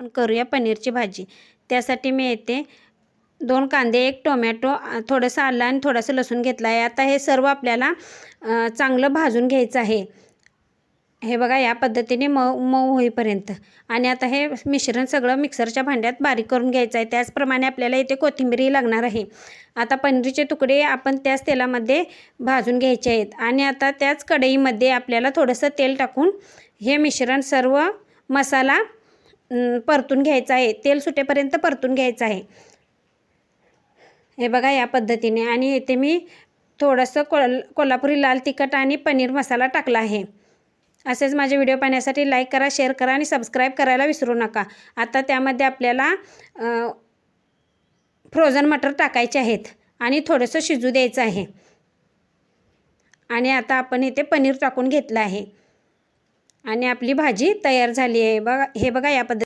करूया पनीरची भाजी। त्यासाठी मी येथे 2 कांदे, 1 टोमॅटो, थोडंसं आलं आणि थोडंसं लसूण घेतलं आहे। आता हे सर्व आपल्याला चांगलं भाजून घ्यायचं आहे। हे बघा या पद्धतीने मऊ होईपर्यंत। आणि आता हे मिश्रण सगळं मिक्सरच्या भांड्यात बारीक करून घ्यायचं आहे। त्याचप्रमाणे आपल्याला इथे कोथिंबीरही लागणार आहे। आता पनीरचे तुकडे आपण त्याच तेलामध्ये भाजून घ्यायचे आहेत। आणि आता त्याच कढईमध्ये आपल्याला थोडंसं तेल टाकून हे मिश्रण सर्व मसाला परतून घ्यायचा आहे। तेल सुटेपर्यंत परतून घ्यायचं आहे। हे बघा या पद्धतीने। आणि इथे मी थोडंसं कोल्हापुरी लाल तिखट आणि पनीर मसाला टाकला आहे। असेच माझे व्हिडिओ पाहण्यासाठी लाईक करा, शेअर करा आणि सबस्क्राईब करायला विसरू नका। आता त्यामध्ये आपल्याला फ्रोझन मटर टाकायचे आहेत आणि थोडंसं शिजू द्यायचं आहे। आणि आता आपण इथे पनीर टाकून घेतलं आहे आणि आपली भाजी तयार झाली आहे। हे बघा या पद्धतीने